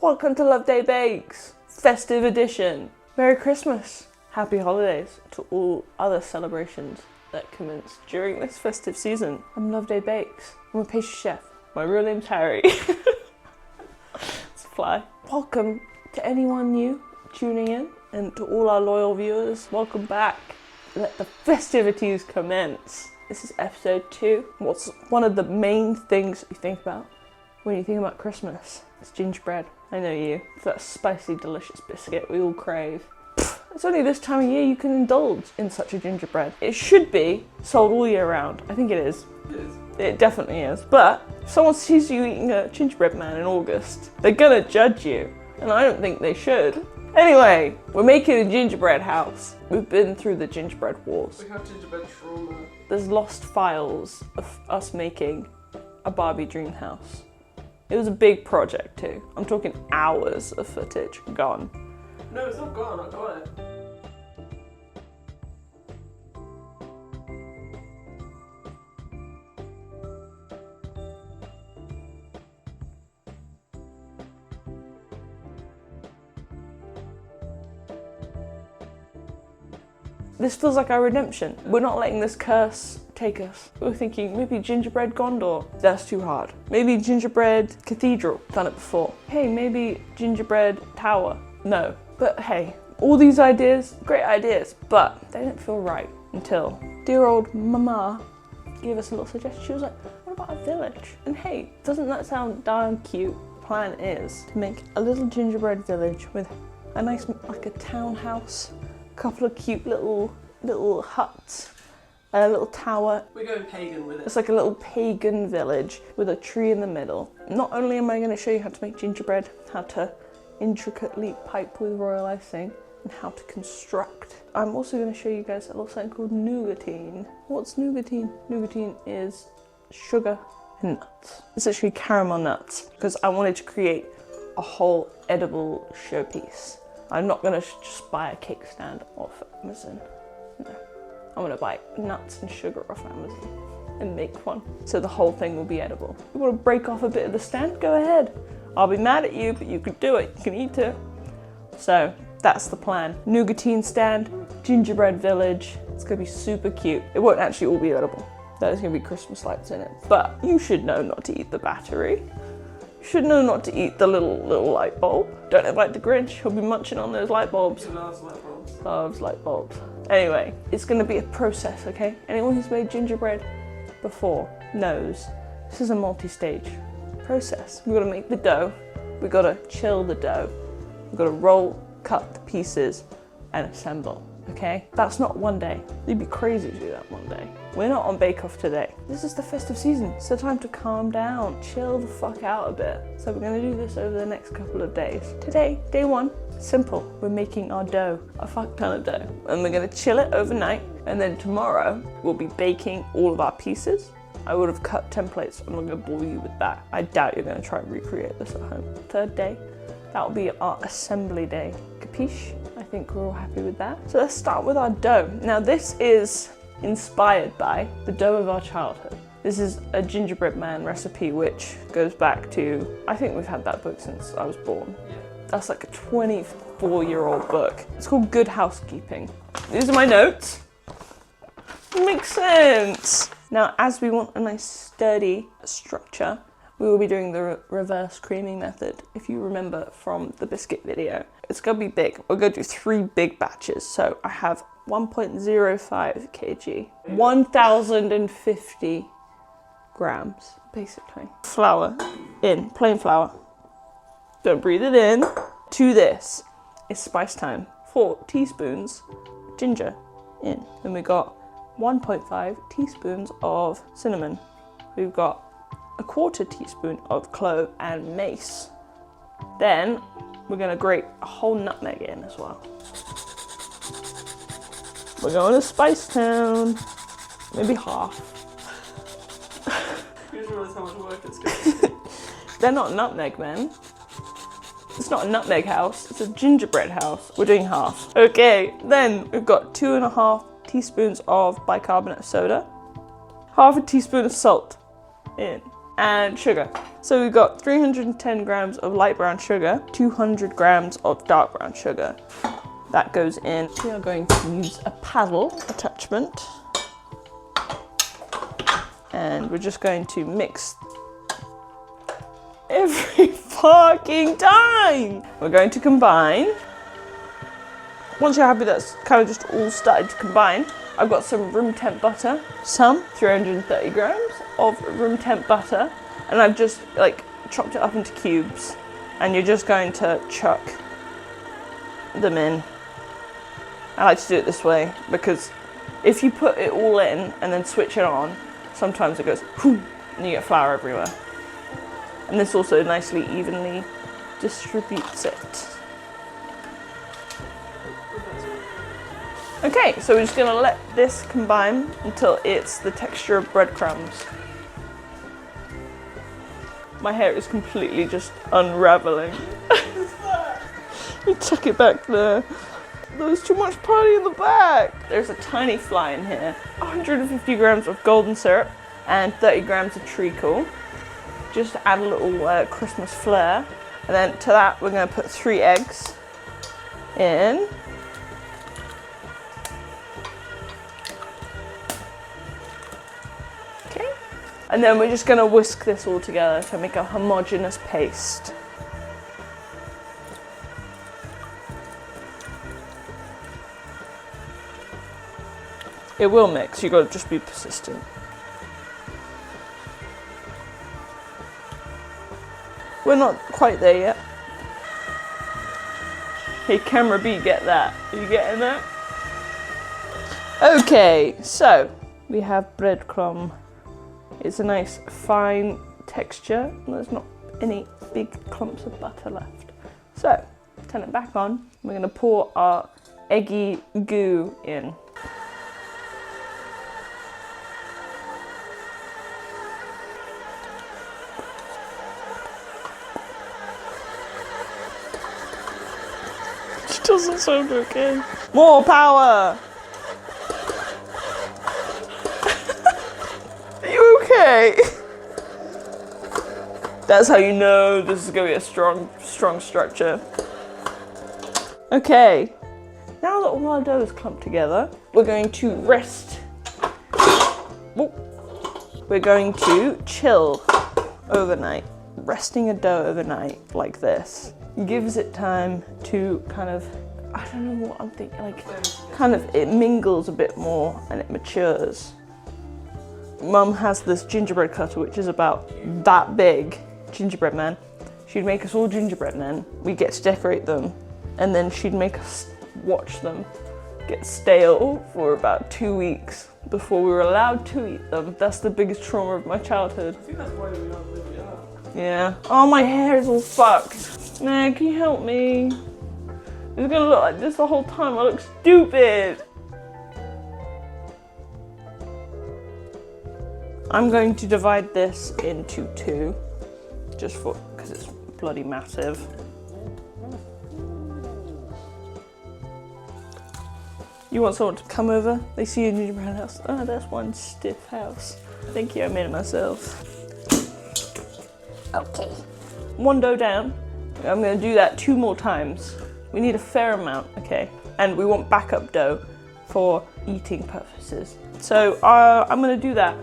Welcome to Love Day Bakes, Festive edition. Merry Christmas, Happy Holidays to all other celebrations that commence during this festive season. I'm Love Day Bakes, I'm a pastry chef. My real name's Harry. It's fly. Welcome to anyone new tuning in, and to all our loyal viewers, welcome back. Let the festivities commence. This is episode 2. What's one of the main things you think about when you think about Christmas? It's gingerbread. I know you. It's that spicy, delicious biscuit we all crave. It's only this time of year you can indulge in such a gingerbread. It should be sold all year round. I think it is. It is. It definitely is. But if someone sees you eating a gingerbread man in August, they're gonna judge you. And I don't think they should. Anyway, we're making a gingerbread house. We've been through the gingerbread wars. We have gingerbread trauma. There's lost files of us making a Barbie dream house. It was a big project too. I'm talking hours of footage gone. No, it's not gone, I got it. This feels like our redemption. We're not letting this curse take us. We're thinking maybe gingerbread Gondor. That's too hard. Maybe gingerbread cathedral. Done it before. Hey, maybe gingerbread tower. No. But hey, all these ideas, great ideas, but they didn't feel right until dear old mama gave us a little suggestion. She was like, what about a village? And hey, doesn't that sound darn cute? The plan is to make a little gingerbread village with a nice, like a townhouse, couple of cute little huts, a little tower. We're going pagan with it. It's like a little pagan village with a tree in the middle. Not only am I going to show you how to make gingerbread, how to intricately pipe with royal icing, and how to construct, I'm also going to show you guys a little something called Nougatine. What's Nougatine? Nougatine is sugar and nuts. It's actually caramel nuts, because I wanted to create a whole edible showpiece. I'm not going to just buy a cake stand off Amazon. No. I'm going to buy nuts and sugar off Amazon and make one. So the whole thing will be edible. You want to break off a bit of the stand? Go ahead. I'll be mad at you, but you can do it. You can eat it. So that's the plan. Nougatine stand, gingerbread village. It's going to be super cute. It won't actually all be edible. There's going to be Christmas lights in it. But you should know not to eat the battery. You should know not to eat the little light bulb. Don't act like the Grinch, he'll be munching on those light bulbs. He loves light bulbs. Loves light bulbs. Anyway, it's gonna be a process, okay? Anyone who's made gingerbread before knows this is a multi-stage process. We've gotta make the dough, we've gotta chill the dough, we've gotta roll, cut the pieces, and assemble, okay? That's not one day. You'd be crazy to do that one day. We're not on Bake Off today. This is the festive season. It's the time to calm down, chill the fuck out a bit. So we're gonna do this over the next couple of days. Today, day 1, simple. We're making our dough, a fuck ton of dough. And we're gonna chill it overnight. And then tomorrow, we'll be baking all of our pieces. I would have cut templates. I'm not gonna bore you with that. I doubt you're gonna try and recreate this at home. Third day, that'll be our assembly day. Capiche? I think we're all happy with that. So let's start with our dough. Now this is inspired by the dough of our childhood. This is a gingerbread man recipe which goes back to, I think we've had that book since I was born. Yeah. That's like a 24-year-old book. It's called Good Housekeeping. These are my notes. Makes sense. Now, as we want a nice sturdy structure, we will be doing the reverse creaming method, if you remember from the biscuit video. It's gonna be big. We're gonna do 3 big batches. So I have 1.05 kg, 1,050 grams, basically. Flour in, plain flour. Don't breathe it in. To this is spice time. 4 teaspoons ginger in. Then we got 1.5 teaspoons of cinnamon. We've got a 1/4 teaspoon of clove and mace. Then we're gonna grate a whole nutmeg in as well. We're going to Spice Town. Maybe half. You just realised how much work it's going to be. They're not nutmeg, man. It's not a nutmeg house, it's a gingerbread house. We're doing half. Okay, then we've got 2.5 teaspoons of bicarbonate of soda, 1/2 teaspoon of salt in, and sugar. So we've got 310 grams of light brown sugar, 200 grams of dark brown sugar. That goes in. We are going to use a paddle attachment. And we're just going to mix every fucking time. We're going to combine. Once you're happy that's kind of just all started to combine, I've got some room temp butter, some 330 grams of room temp butter, and I've just like chopped it up into cubes, and you're just going to chuck them in. I like to do it this way because if you put it all in and then switch it on, sometimes it goes whoo, and you get flour everywhere. And this also nicely evenly distributes it. Okay, so we're just gonna let this combine until it's the texture of breadcrumbs. My hair is completely just unraveling. You tuck it back there. There's too much party in the back. There's a tiny fly in here. 150 grams of golden syrup and 30 grams of treacle. Just to add a little Christmas flair. And then to that, we're gonna put 3 eggs in. Okay. And then we're just gonna whisk this all together to make a homogeneous paste. It will mix, you gotta just be persistent. We're not quite there yet. Hey, camera B, get that. Are you getting that? Okay, so we have breadcrumb. It's a nice fine texture. There's not any big clumps of butter left. So, turn it back on. We're gonna pour our eggy goo in. Doesn't sound okay. More power! Are you okay? That's how you know this is gonna be a strong structure. Okay, now that all our dough is clumped together, we're going to rest. We're going to chill overnight. Resting a dough overnight like this gives it time to kind of, I don't know what I'm thinking, like kind of it mingles a bit more and it matures. Mum has this gingerbread cutter which is about that big, gingerbread man. She'd make us all gingerbread men, we get to decorate them, and then she'd make us watch them get stale for about 2 weeks before we were allowed to eat them. That's the biggest trauma of my childhood. I think that's why we don't live it up. Yeah. Oh, my hair is all fucked. Man, can you help me? It's gonna look like this the whole time. I look stupid. I'm going to divide this into 2, just for, because it's bloody massive. You want someone to come over? They see a gingerbread house. Oh, that's one stiff house. Thank you, I made it myself. Okay. 1 dough down. I'm gonna do that 2 more times. We need a fair amount, okay? And we want backup dough for eating purposes. So I'm gonna do that.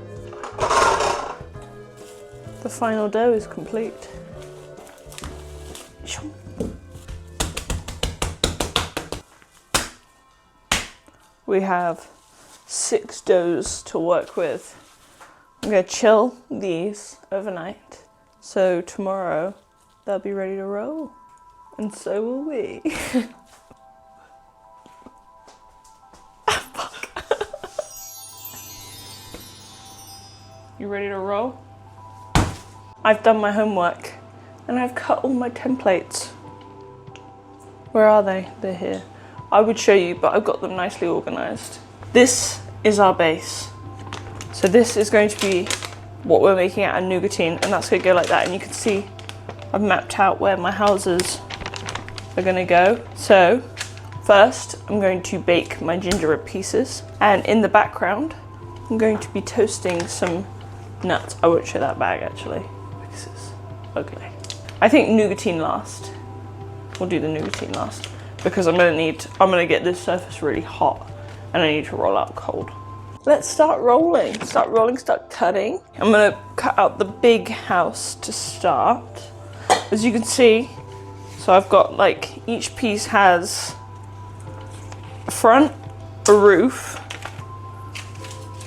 The final dough is complete. We have 6 doughs to work with. I'm gonna chill these overnight. So tomorrow, they'll be ready to roll. And so will we. You ready to roll? I've done my homework and I've cut all my templates. Where are they? They're here. I would show you, but I've got them nicely organized. This is our base. So this is going to be what we're making out of Nougatine, and that's gonna go like that. And you can see I've mapped out where my houses are gonna go. So first, I'm going to bake my gingerbread pieces. And in the background, I'm going to be toasting some nuts. I won't show that bag actually because it's ugly. I think Nougatine last. We'll do the Nougatine last because I'm gonna get this surface really hot and I need to roll out cold. Let's start rolling. Start rolling, start cutting. I'm gonna cut out the big house to start. As you can see, so I've got like, each piece has a front, a roof,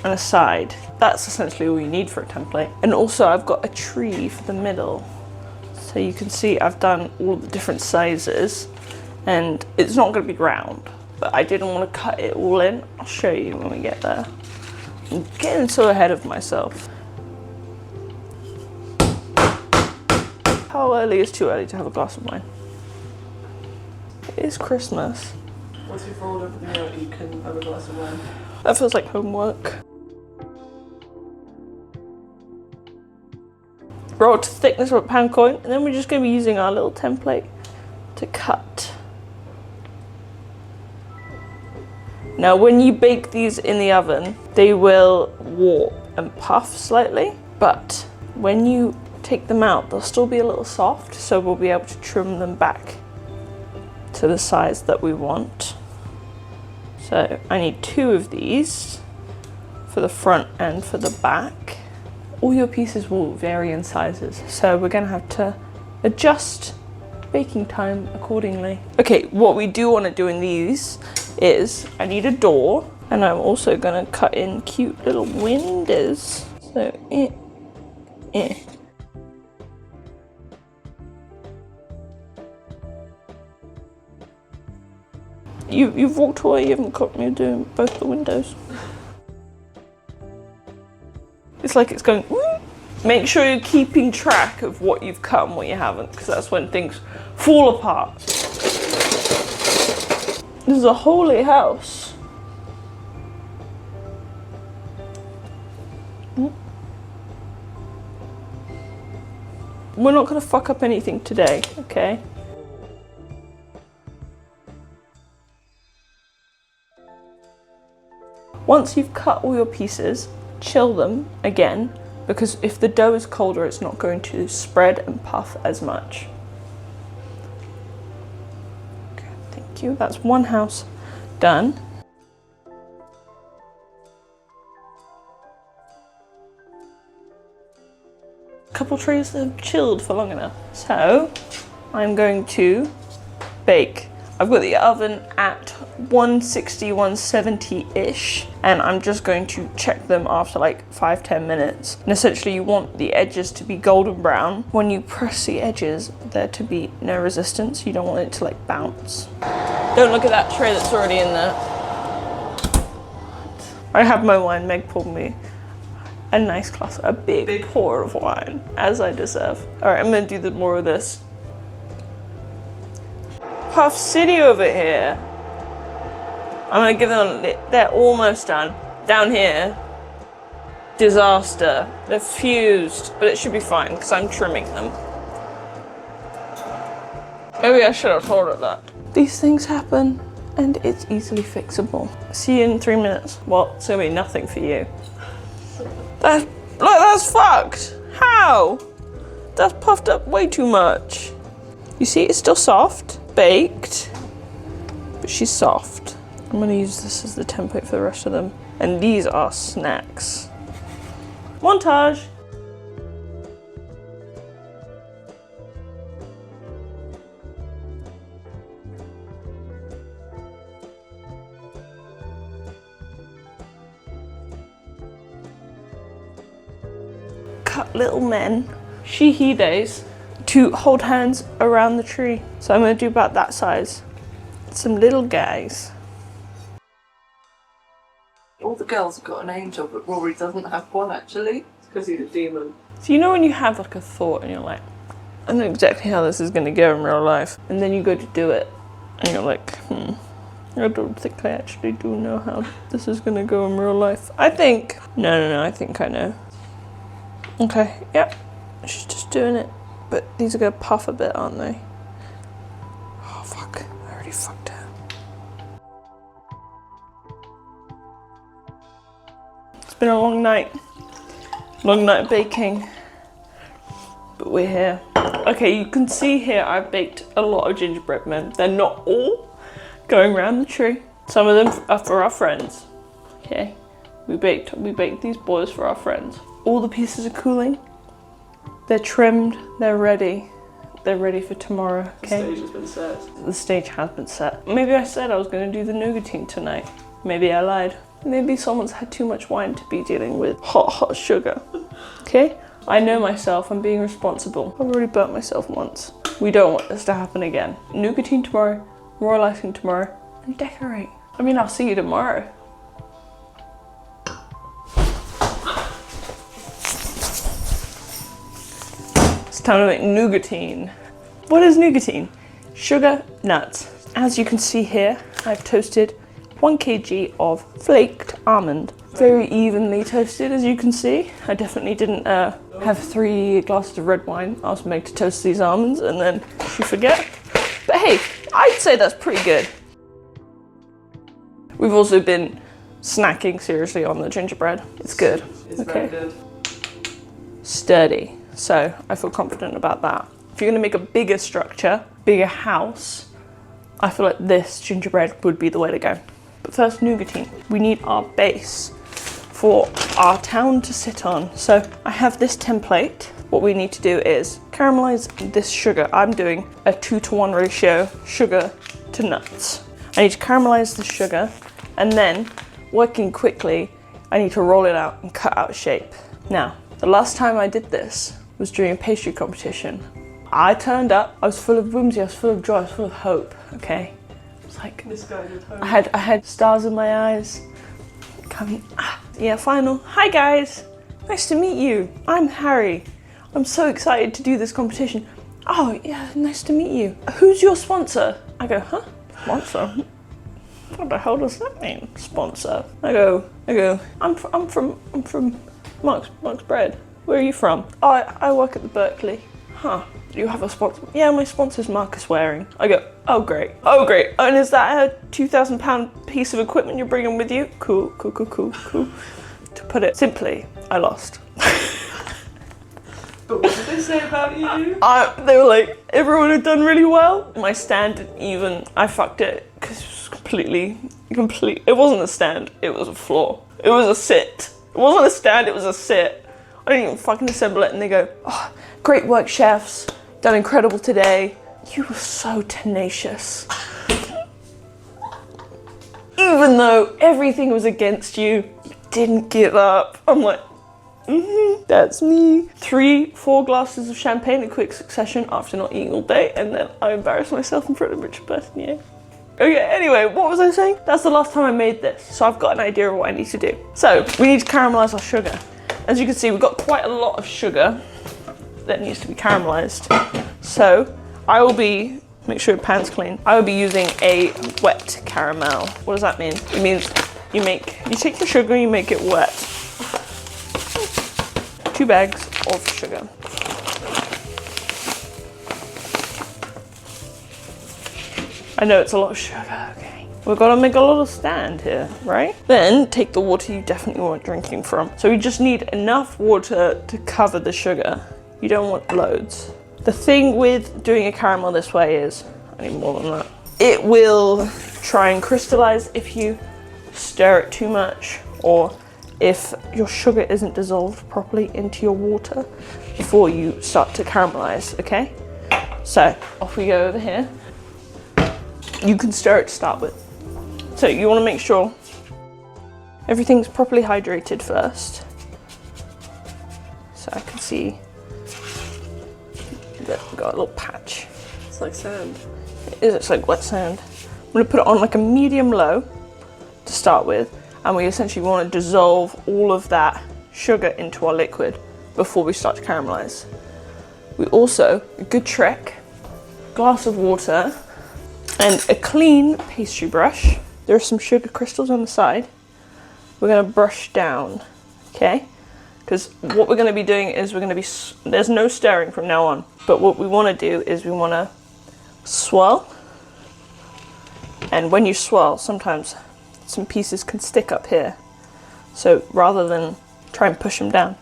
and a side. That's essentially all you need for a template. And also I've got a tree for the middle. So you can see I've done all the different sizes and it's not gonna be round, but I didn't want to cut it all in. I'll show you when we get there. I'm getting so ahead of myself. How early is too early to have a glass of wine? It is Christmas. Once you've rolled everything out, you can have a glass of wine. That feels like homework. Roll it to the thickness of a pound coin, and then we're just going to be using our little template to cut. Now when you bake these in the oven, they will warp and puff slightly, but when you take them out, they'll still be a little soft, so we'll be able to trim them back to the size that we want. So I need 2 of these for the front and for the back. All your pieces will vary in sizes, so we're gonna have to adjust baking time accordingly. Okay, what we do want to do in these is I need a door, and I'm also gonna cut in cute little windows. So You've walked away, you haven't caught me doing both the windows. It's like it's going, woo. Make sure you're keeping track of what you've cut and what you haven't, because that's when things fall apart. This is a holy house. We're not gonna fuck up anything today, okay? Once you've cut all your pieces, chill them again, because if the dough is colder, it's not going to spread and puff as much. Okay, thank you. That's one house done. A couple trays that have chilled for long enough. So I'm going to bake. I've got the oven at 160, 170-ish, and I'm just going to check them after like 5-10 minutes. And essentially you want the edges to be golden brown. When you press the edges, there to be no resistance. You don't want it to like bounce. Don't look at that tray that's already in there. I have my wine. Meg poured me a nice glass, a big pour of wine, as I deserve. All right, I'm gonna do more of this. Puff City over here. I'm gonna give them, they're almost done. Down here, disaster. They're fused, but it should be fine because I'm trimming them. Maybe I should have told her that. These things happen and it's easily fixable. See you in 3 minutes. Well, it's gonna be nothing for you. That's fucked. How? That's puffed up way too much. You see, it's still soft. Baked, but she's soft. I'm gonna use this as the template for the rest of them. And these are snacks. Montage. Cut little men, he days, to hold hands around the tree. So I'm gonna do about that size. Some little guys. All the girls have got an angel, but Rory doesn't have one actually. It's because he's a demon. So you know when you have like a thought and you're like, I know exactly how this is gonna go in real life. And then you go to do it and you're like, I don't think I actually do know how this is gonna go in real life. I think, no, I think I know. Okay, yep, she's just doing it. But these are gonna puff a bit, aren't they? Oh fuck, I already fucked her. It's been a long night. Long night of baking, but we're here. Okay, you can see here I've baked a lot of gingerbread men. They're not all going around the tree. Some of them are for our friends. Okay, we baked these boys for our friends. All the pieces are cooling. They're trimmed. They're ready. They're ready for tomorrow. Okay. The stage has been set. The stage has been set. Maybe I said I was going to do the Nougatine tonight. Maybe I lied. Maybe someone's had too much wine to be dealing with hot sugar. Okay? I know myself. I'm being responsible. I've already burnt myself once. We don't want this to happen again. Nougatine tomorrow, royal icing tomorrow, and decorate. I mean, I'll see you tomorrow. It's time to make nougatine. What is nougatine? Sugar, nuts. As you can see here, I've toasted 1 kg of flaked almond. Very evenly toasted, as you can see. I definitely didn't have 3 glasses of red wine. I was made to toast these almonds and then you forget. But hey, I'd say that's pretty good. We've also been snacking seriously on the gingerbread. It's good. It's very good. Sturdy. So I feel confident about that. If you're gonna make a bigger structure, bigger house, I feel like this gingerbread would be the way to go. But first, nougatine. We need our base for our town to sit on. So I have this template. What we need to do is caramelize this sugar. I'm doing a 2-to-1 ratio sugar to nuts. I need to caramelize the sugar, and then, working quickly, I need to roll it out and cut out a shape. Now, the last time I did this was during a pastry competition. I turned up, I was full of whimsy, I was full of joy, I was full of hope, okay? It was like, This guy did hope. I had stars in my eyes. Yeah, final. Hi guys, nice to meet you. I'm Harry. I'm so excited to do this competition. Oh yeah, nice to meet you. Who's your sponsor? I go, huh? Sponsor? What the hell does that mean? Sponsor? I go, I'm from Mark's Bread. Where are you from? Oh, I work at the Berkeley. Huh, do you have a sponsor? Yeah, my sponsor's Marcus Waring. I go, oh great. And is that a £2,000 piece of equipment you're bringing with you? Cool. To put it simply, I lost. But what did they say about you? They were like, everyone had done really well. My stand didn't even, I fucked it because it was complete. It wasn't a stand, it was a floor. It was a sit. It wasn't a stand, it was a sit. I didn't even fucking assemble it, and they go, oh, great work, chefs. Done incredible today. You were so tenacious. Even though everything was against you, you didn't give up. I'm like, that's me. 3-4 glasses of champagne in quick succession after not eating all day, and then I embarrassed myself in front of Richard Bertinier. Okay, anyway, what was I saying? That's the last time I made this, so I've got an idea of what I need to do. So, we need to caramelize our sugar. As you can see, we've got quite a lot of sugar that needs to be caramelized. So, I will be, make sure your pan's clean, I will be using a wet caramel. What does that mean? It means you take your sugar and you make it wet. 2 bags of sugar. I know it's a lot of sugar, okay. We've got to make a lot of stand here, right? Then take the water you definitely weren't drinking from. So you just need enough water to cover the sugar. You don't want loads. The thing with doing a caramel this way is, I need more than that. It will try and crystallize if you stir it too much, or if your sugar isn't dissolved properly into your water before you start to caramelize, okay? So off we go over here. You can stir it to start with. So you want to make sure everything's properly hydrated first. So I can see that we've got a little patch. It's like sand. It is, it's like wet sand. I'm going to put it on like a medium low to start with, and we essentially want to dissolve all of that sugar into our liquid before we start to caramelize. We also, a good trick, glass of water and a clean pastry brush. There are some sugar crystals on the side. We're going to brush down, okay? Because what we're going to be doing is there's no stirring from now on, but what we want to do is we want to swirl, and when you swirl, sometimes some pieces can stick up here. So rather than try and push them down,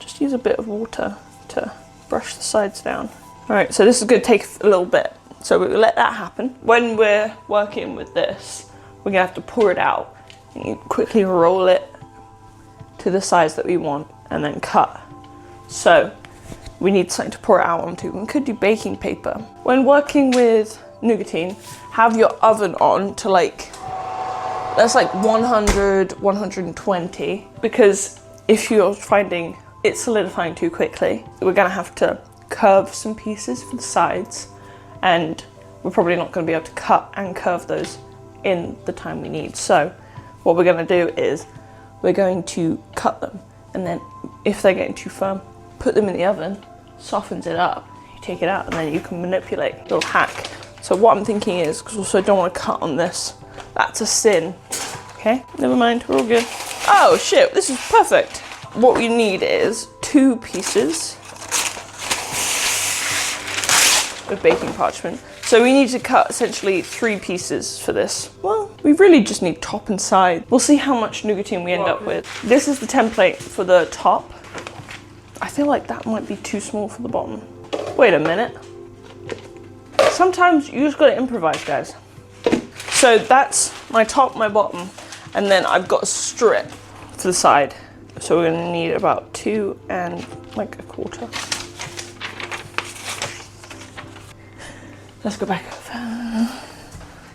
just use a bit of water to brush the sides down. All right, so this is going to take a little bit. So we'll let that happen. When we're working with this, we're going to have to pour it out. You quickly roll it to the size that we want and then cut. So we need something to pour it out onto. We could do baking paper. When working with Nougatine, have your oven on to that's like 100, 120, because if you're finding it solidifying too quickly, we're gonna have to curve some pieces for the sides, and we're probably not gonna be able to cut and curve those in the time we need. So what we're gonna do is we're going to cut them, and then if they're getting too firm, put them in the oven, softens it up, you take it out, and then you can manipulate. Little hack. So what I'm thinking is, because also I don't want to cut on this, that's a sin. Okay, never mind, we're all good. Oh shit, this is perfect. What we need is 2 pieces of baking parchment. So we need to cut essentially 3 pieces for this. Well, we really just need top and side. We'll see how much Nougatine we end up with. This is the template for the top. I feel like that might be too small for the bottom. Wait a minute. Sometimes you just gotta improvise, guys. So that's my top, my bottom, and then I've got a strip to the side. So we're gonna need about 2 and like a quarter. Let's go back over.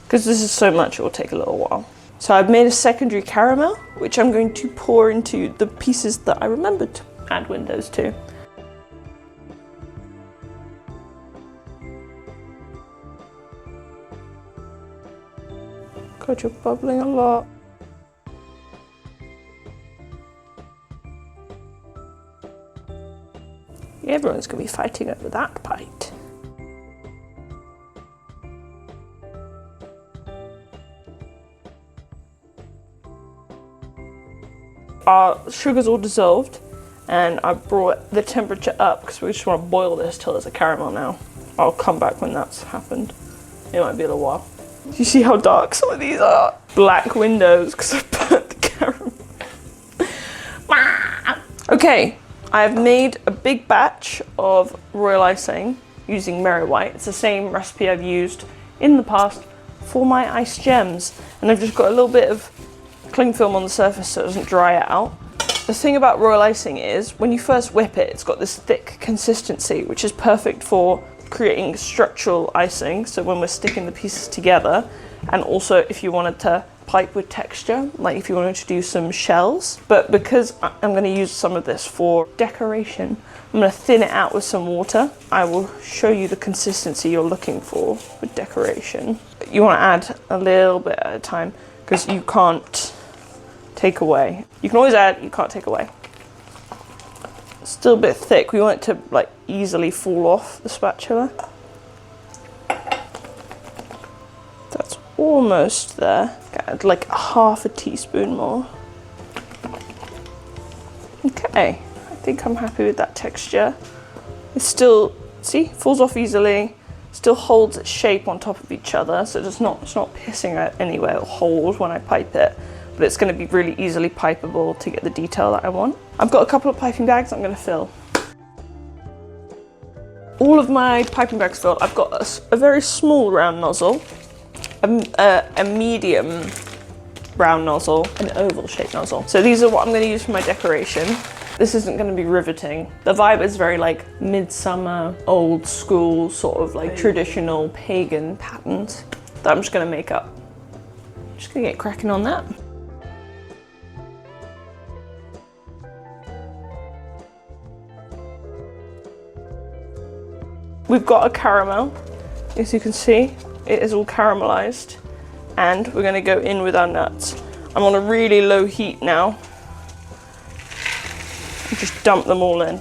Because this is so much, it will take a little while. So I've made a secondary caramel, which I'm going to pour into the pieces that I remembered to add windows to. God, you're bubbling a lot. Everyone's gonna be fighting over that bite. Our sugar's all dissolved, and I brought the temperature up because we just want to boil this till it's a caramel now. I'll come back when that's happened. It might be a little while. Do you see how dark some of these are? Black windows because I burnt the caramel. Okay, I've made a big batch of royal icing using Merry White. It's the same recipe I've used in the past for my ice gems. And I've just got a little bit of cling film on the surface so it doesn't dry out. The thing about royal icing is when you first whip it, it's got this thick consistency, which is perfect for creating structural icing. So when we're sticking the pieces together, and also if you wanted to pipe with texture, like if you wanted to do some shells. But because I'm going to use some of this for decoration, I'm going to thin it out with some water. I will show you the consistency you're looking for with decoration. You want to add a little bit at a time because you can't take away. You can always add, you can't take away. It's still a bit thick. We want it to like easily fall off the spatula. That's almost there. Add like half a teaspoon more. Okay, I think I'm happy with that texture. It's still, see, falls off easily. Still holds its shape on top of each other, so it's not pissing out anywhere. It'll hold when I pipe it. But it's going to be really easily pipeable to get the detail that I want. I've got a couple of piping bags I'm going to fill. All of my piping bags filled. I've got a very small round nozzle, a medium round nozzle, an oval shaped nozzle. So these are what I'm going to use for my decoration. This isn't going to be riveting. The vibe is very like midsummer, old school, sort of like traditional pagan patterns that I'm just going to make up. Just going to get cracking on that. We've got a caramel, as you can see, it is all caramelized, and we're gonna go in with our nuts. I'm on a really low heat now. And just dump them all in.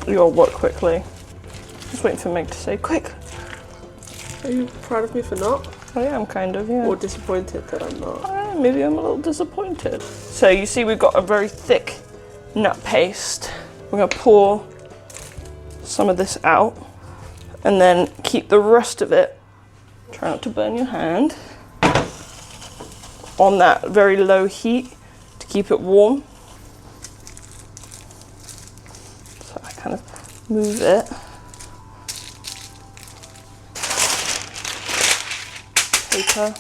You gotta work quickly. Just waiting for Meg to say, quick. Are you proud of me for not? I am kind of, yeah. Or disappointed that I'm not? Maybe I'm a little disappointed. So you see we've got a very thick nut paste. We're gonna pour some of this out and then keep the rest of it. Try not to burn your hand. on that very low heat to keep it warm. So I kind of move it. Paper.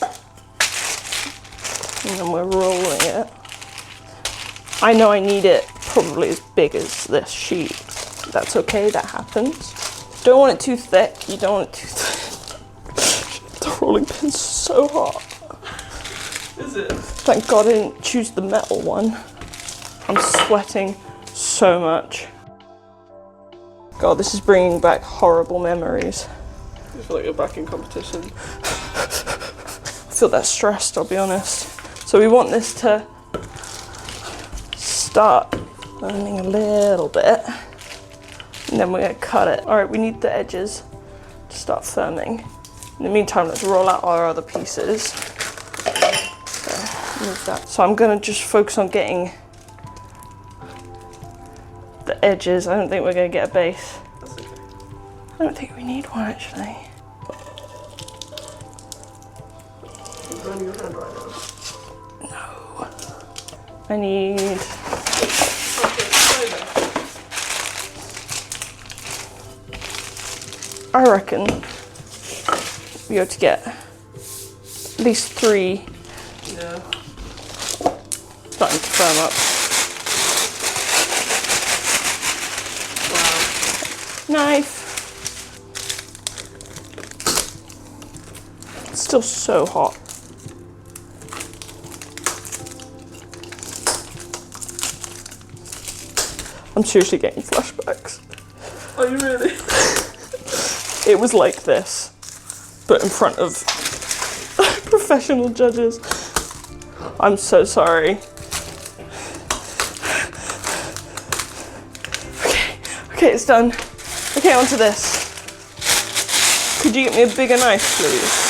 And then we're rolling it. I know I need it probably as big as this sheet. That's okay, that happens. Don't want it too thick, you don't want it too thin. The rolling pin's so hot. Is it? Thank God I didn't choose the metal one. I'm sweating so much. God, this is bringing back horrible memories. I feel like you're back in competition. I feel that stressed, I'll be honest. So we want this to start burning a little bit, and then we're gonna cut it. All right, we need the edges to start firming. In the meantime, let's roll out our other pieces. So, move that. So I'm gonna just focus on getting the edges. I don't think we're gonna get a base. That's okay. I don't think we need one actually. You're burning your hand right now. No. I need. I reckon we ought to get at least 3 Yeah. starting to firm up. Wow. Knife. It's still so hot. I'm seriously getting flashbacks. Are you really? It was like this, but in front of professional judges. I'm so sorry. Okay, it's done. Okay, onto this. Could you get me a bigger knife, please?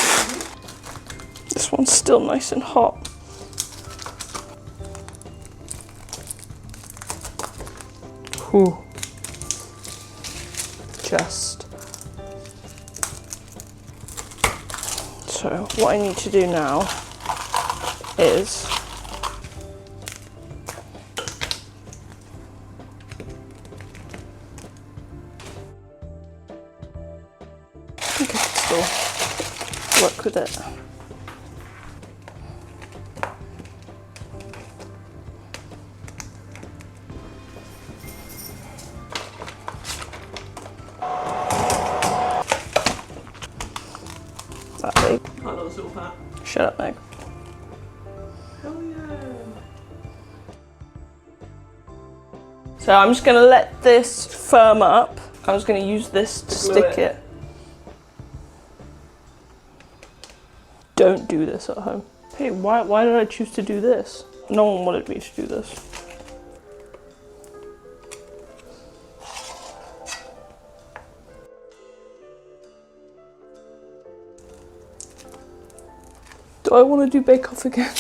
This one's still nice and hot. Whew. Just. So what I need to do now is I think I can still work with it. That big. Can't have a little hat. Shut up, Meg. Hell yeah. So I'm just gonna let this firm up. I'm just gonna use this to Glue stick it. Don't do this at home. Hey, why did I choose to do this? No one wanted me to do this. Do I want to do Bake Off again?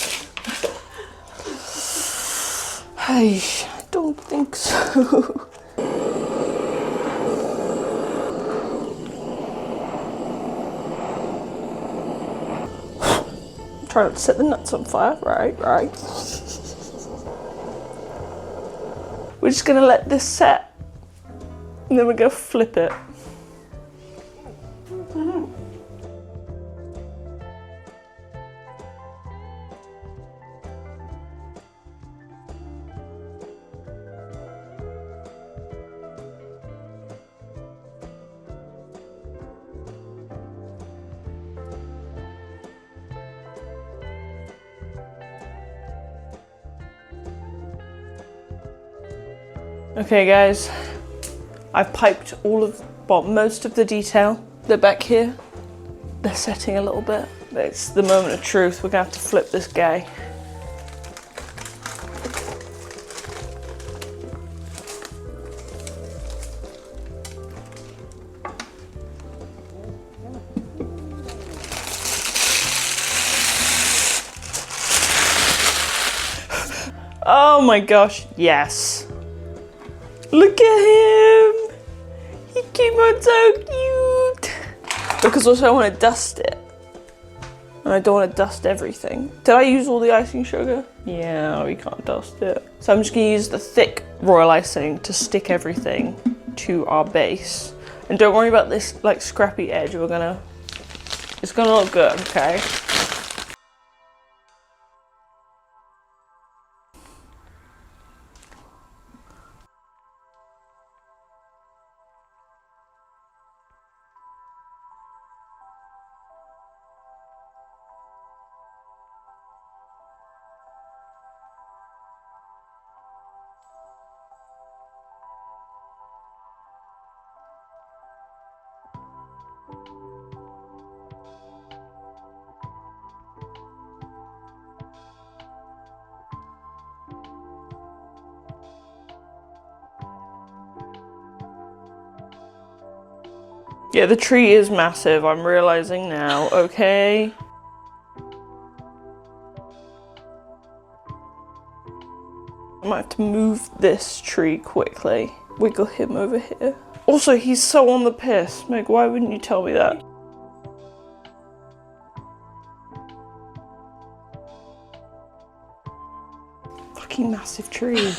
Hey, I don't think so. Try not to set the nuts on fire. Right. We're just gonna let this set, and then we're gonna flip it. Okay guys, I've piped most of the detail. They're back here. They're setting a little bit. It's the moment of truth. We're gonna have to flip this guy. Oh my gosh, yes. Look at him! He came out so cute! Because also I want to dust it. And I don't want to dust everything. Did I use all the icing sugar? Yeah, we can't dust it. So I'm just gonna use the thick royal icing to stick everything to our base. And don't worry about this like scrappy edge. It's gonna look good, okay? Yeah, the tree is massive, I'm realizing now, okay? I might have to move this tree quickly. Wiggle him over here. Also, he's so on the piss. Meg, why wouldn't you tell me that? Fucking massive tree.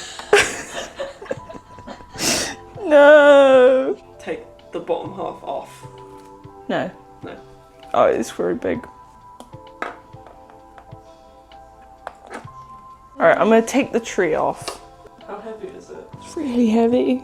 No! Take the bottom half off. No. No. Oh, it's very big. Alright, I'm gonna take the tree off. How heavy is it? It's really heavy.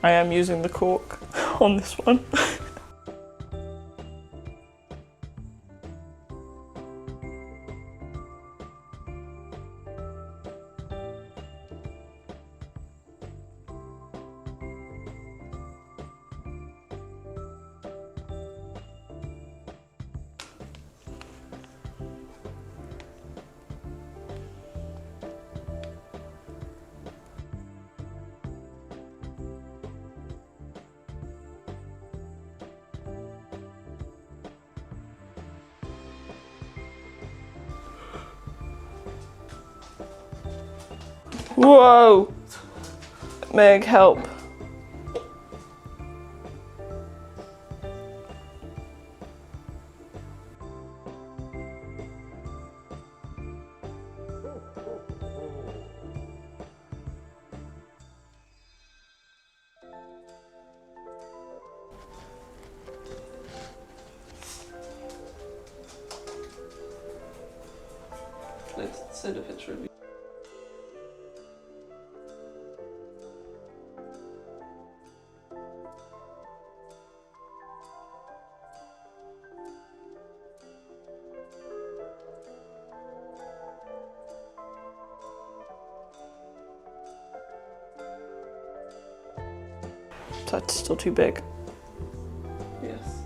I am using the cork on this one. Whoa! Meg, help. Let's send a picture of you. That's still too big. Yes.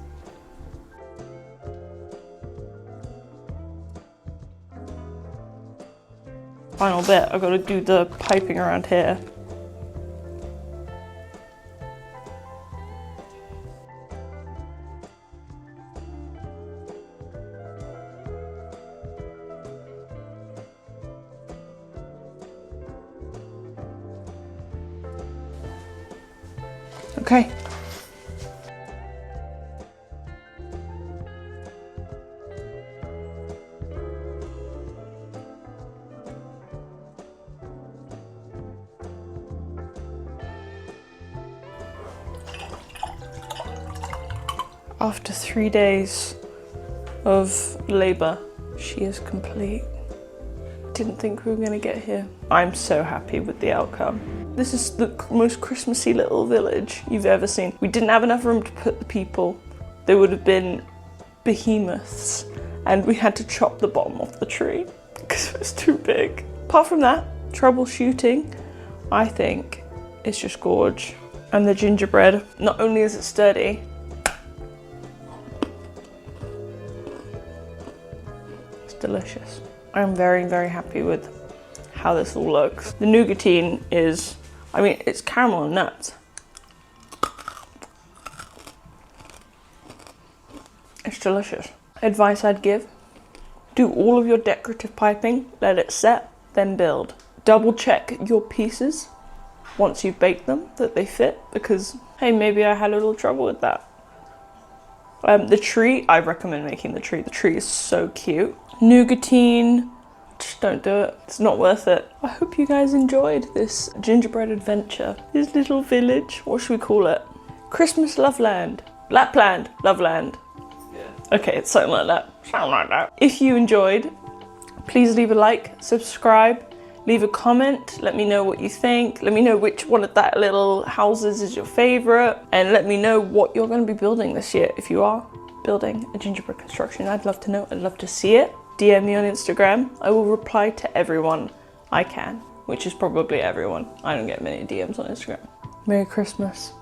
Final bit, I've got to do the piping around here. Okay. After 3 days of labor, she is complete. Didn't think we were gonna get here. I'm so happy with the outcome. This is the most Christmassy little village you've ever seen. We didn't have enough room to put the people. They would have been behemoths. And we had to chop the bottom off the tree because it was too big. Apart from that, troubleshooting, I think it's just gorge. And the gingerbread, not only is it sturdy, it's delicious. I'm very, very happy with how this all looks. The nougatine is, I mean, it's caramel and nuts. It's delicious. Advice I'd give, do all of your decorative piping, let it set, then build. Double check your pieces once you've baked them, that they fit, because, hey, maybe I had a little trouble with that. The tree, I recommend making the tree. The tree is so cute. Nougatine, just don't do it. It's not worth it. I hope you guys enjoyed this gingerbread adventure. This little village, what should we call it? Christmas Loveland. Lapland, Loveland. Yeah. Okay, it's something like that. Something like that. If you enjoyed, please leave a like, subscribe, leave a comment, let me know what you think. Let me know which one of that little houses is your favorite, and let me know what you're going to be building this year. If you are building a gingerbread construction, I'd love to know. I'd love to see it. DM me on Instagram. I will reply to everyone I can, which is probably everyone. I don't get many DMs on Instagram. Merry Christmas.